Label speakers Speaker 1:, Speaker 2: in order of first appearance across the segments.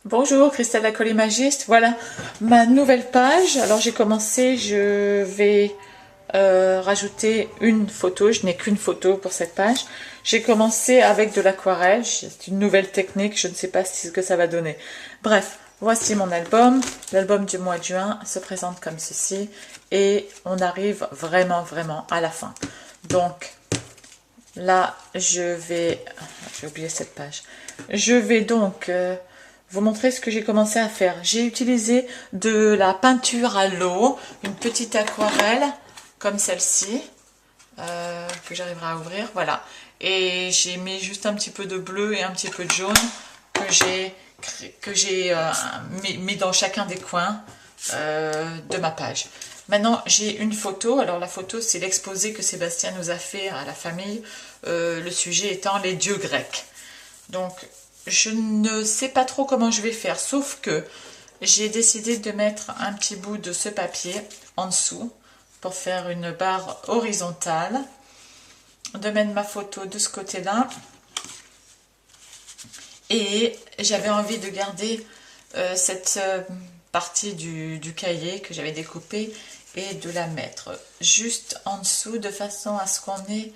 Speaker 1: Bonjour, Christelle la Collimagiste. Voilà ma nouvelle page. Alors j'ai commencé, je vais rajouter une photo. Je n'ai qu'une photo pour cette page. J'ai commencé avec de l'aquarelle. C'est une nouvelle technique. Je ne sais pas ce que ça va donner. Bref, voici mon album. L'album du mois de juin se présente comme ceci. Et on arrive vraiment, vraiment à la fin. Donc là, j'ai oublié cette page. Je vais donc vous montrer ce que j'ai commencé à faire. J'ai utilisé de la peinture à l'eau, une petite aquarelle comme celle-ci, que j'arriverai à ouvrir, voilà. Et j'ai mis juste un petit peu de bleu et un petit peu de jaune que j'ai mis dans chacun des coins de ma page. Maintenant, j'ai une photo. Alors la photo, c'est l'exposé que Sébastien nous a fait à la famille, le sujet étant les dieux grecs. Donc, je ne sais pas trop comment je vais faire, sauf que j'ai décidé de mettre un petit bout de ce papier en dessous pour faire une barre horizontale, de mettre ma photo de ce côté-là. Et j'avais envie de garder cette partie du cahier que j'avais découpé et de la mettre juste en dessous de façon à ce qu'on ait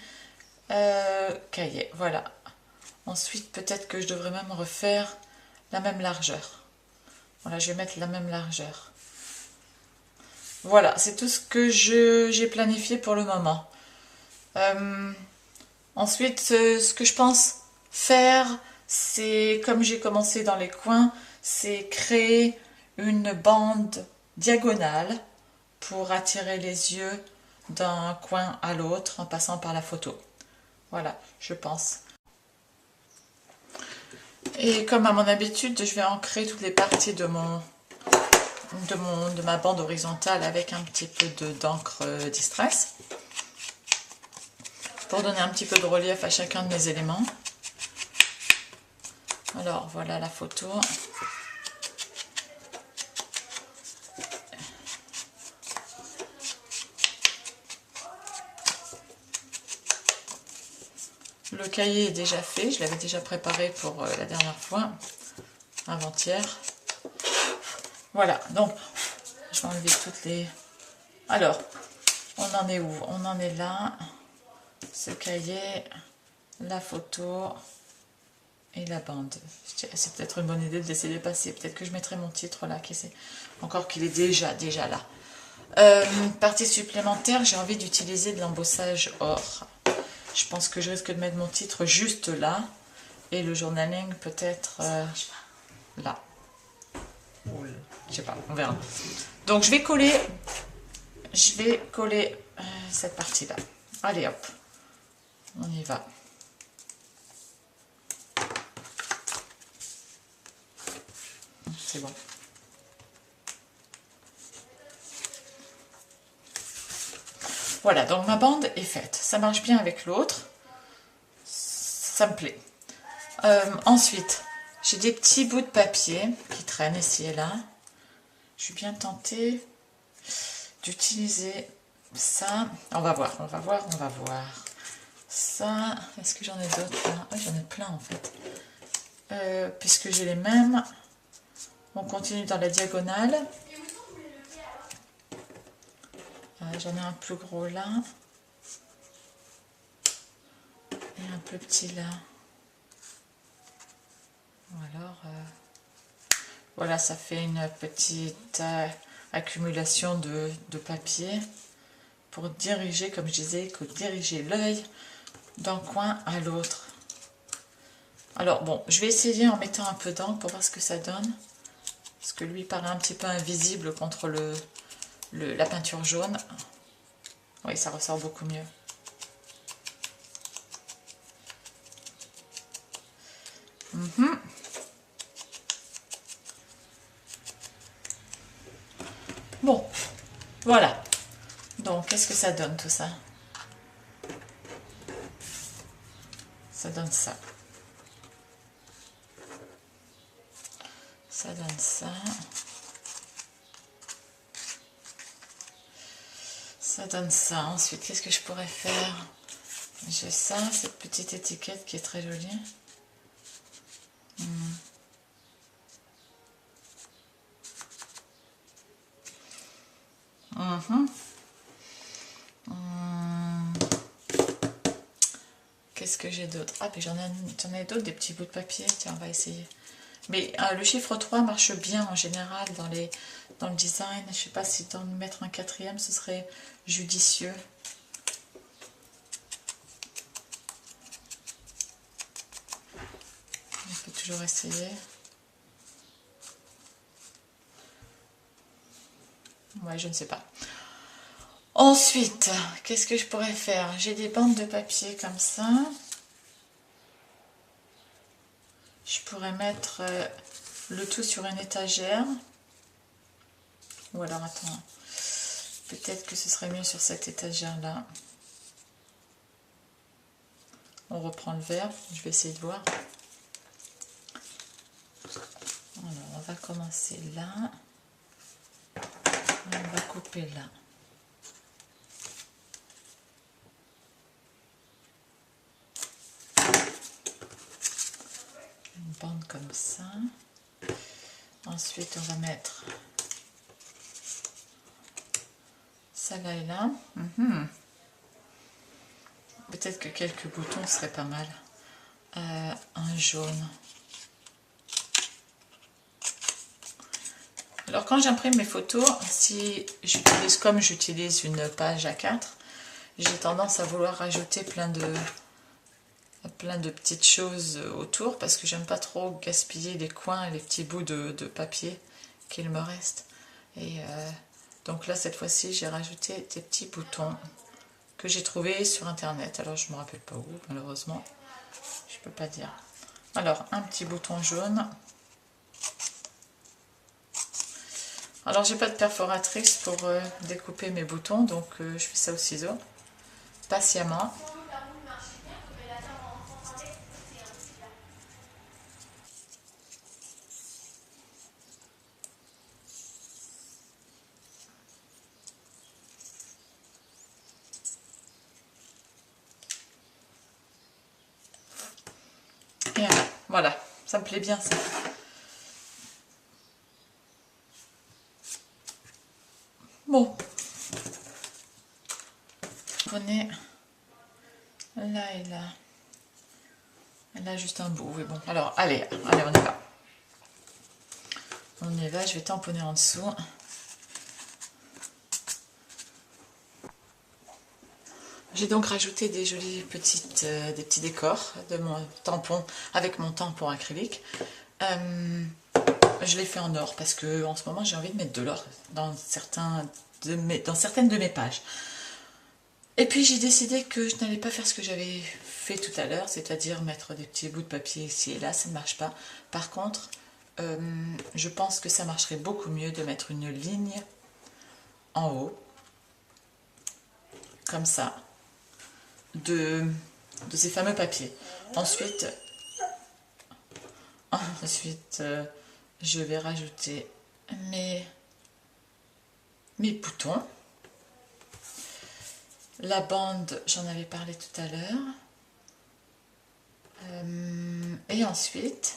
Speaker 1: cahier. Voilà. Ensuite, peut-être que je devrais même refaire la même largeur. Voilà, je vais mettre la même largeur. Voilà, c'est tout ce que j'ai planifié pour le moment. Ensuite, ce que je pense faire, c'est, comme j'ai commencé dans les coins, c'est créer une bande diagonale pour attirer les yeux d'un coin à l'autre en passant par la photo. Voilà, je pense. Et comme à mon habitude, je vais ancrer toutes les parties de ma bande horizontale avec un petit peu d'encre Distress pour donner un petit peu de relief à chacun de mes éléments. Alors voilà la photo. Le cahier est déjà fait, je l'avais déjà préparé pour la dernière fois, avant-hier. Voilà, donc je vais enlever toutes les... Alors, on en est où? On en est là. Ce cahier, la photo et la bande. C'est peut-être une bonne idée de laisser dépasser. Peut-être que je mettrai mon titre là, qui c'est encore qu'il est déjà là. Partie supplémentaire, j'ai envie d'utiliser de l'embossage or. Je pense que je risque de mettre mon titre juste là et le journaling peut-être là. Je sais pas, on verra. Donc je vais coller cette partie là. Allez hop, on y va. C'est bon. Voilà, donc ma bande est faite. Ça marche bien avec l'autre. Ça me plaît. Ensuite, j'ai des petits bouts de papier qui traînent ici et là. Je suis bien tentée d'utiliser ça. On va voir. Ça, est-ce que j'en ai d'autres là? Oui, j'en ai plein en fait. Puisque j'ai les mêmes, on continue dans la diagonale. J'en ai un plus gros là. Et un plus petit là. Alors, voilà, ça fait une petite accumulation de papier pour diriger, comme je disais, diriger l'œil d'un coin à l'autre. Alors bon, je vais essayer en mettant un peu d'encre pour voir ce que ça donne. Parce que lui paraît un petit peu invisible contre la peinture jaune. Oui, ça ressort beaucoup mieux. Bon, voilà. Donc, qu'est-ce que ça donne tout ça? Ça donne ça. Ça donne ça. Ça donne ça. Ensuite, qu'est-ce que je pourrais faire? J'ai ça, cette petite étiquette qui est très jolie. Qu'est-ce que j'ai d'autre? Ah, puis j'en ai d'autres, des petits bouts de papier. Tiens, on va essayer. Mais le chiffre 3 marche bien en général dans le design. Je ne sais pas si d'en mettre un quatrième, ce serait judicieux. On peut toujours essayer. Ouais, je ne sais pas. Ensuite, qu'est-ce que je pourrais faire? J'ai des bandes de papier comme ça. Je pourrais mettre le tout sur une étagère. Ou alors, attends, peut-être que ce serait mieux sur cette étagère-là. On reprend le verre, je vais essayer de voir. Alors, on va commencer là. On va couper là. Une bande comme ça. Ensuite, on va mettre ça là et là. Peut-être que quelques boutons seraient pas mal. Un jaune. Alors quand j'imprime mes photos, si j'utilise comme j'utilise une page A4, j'ai tendance à vouloir rajouter plein de petites choses autour parce que j'aime pas trop gaspiller les coins et les petits bouts de papier qu'il me reste. Et donc là cette fois-ci j'ai rajouté des petits boutons que j'ai trouvés sur internet. Alors je me rappelle pas où malheureusement, je peux pas dire. Alors un petit bouton jaune. Alors j'ai pas de perforatrice pour découper mes boutons, donc je fais ça au ciseau, patiemment. Et voilà, ça me plaît bien ça. Bon, prenez là et là. Là juste un bout, oui bon. Alors allez, on y va. On y va, je vais tamponner en dessous. J'ai donc rajouté des jolis des petits décors de mon tampon avec mon tampon acrylique. Je l'ai fait en or parce que en ce moment j'ai envie de mettre de l'or dans certaines de mes pages. Et puis j'ai décidé que je n'allais pas faire ce que j'avais fait tout à l'heure, c'est-à-dire mettre des petits bouts de papier ici et là, ça ne marche pas. Par contre, je pense que ça marcherait beaucoup mieux de mettre une ligne en haut, comme ça, de ces fameux papiers. Ensuite, je vais rajouter mes boutons. La bande, j'en avais parlé tout à l'heure. Et ensuite,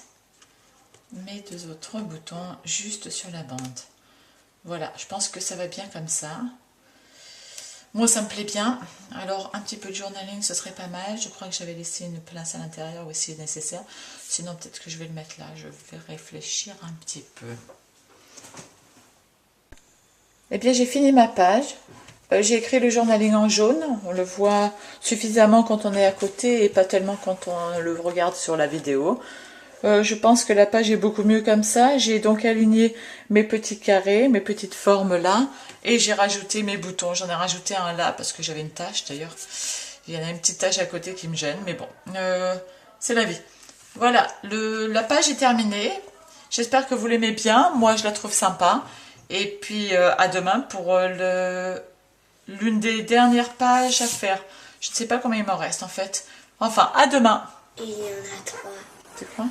Speaker 1: mes deux autres boutons juste sur la bande. Voilà, je pense que ça va bien comme ça. Moi, ça me plaît bien. Alors, un petit peu de journaling, ce serait pas mal. Je crois que j'avais laissé une place à l'intérieur aussi nécessaire. Sinon, peut-être que je vais le mettre là. Je vais réfléchir un petit peu. Eh bien, j'ai fini ma page. J'ai écrit le journaling en jaune. On le voit suffisamment quand on est à côté et pas tellement quand on le regarde sur la vidéo. Je pense que la page est beaucoup mieux comme ça. J'ai donc aligné mes petits carrés, mes petites formes là. Et j'ai rajouté mes boutons. J'en ai rajouté un là parce que j'avais une tache d'ailleurs. Il y en a une petite tache à côté qui me gêne. Mais bon, c'est la vie. Voilà, la page est terminée. J'espère que vous l'aimez bien. Moi, je la trouve sympa. Et puis, à demain pour l'une des dernières pages à faire. Je ne sais pas combien il m'en reste en fait. Enfin, à demain.
Speaker 2: Il y en a 3.
Speaker 1: C'est quoi ?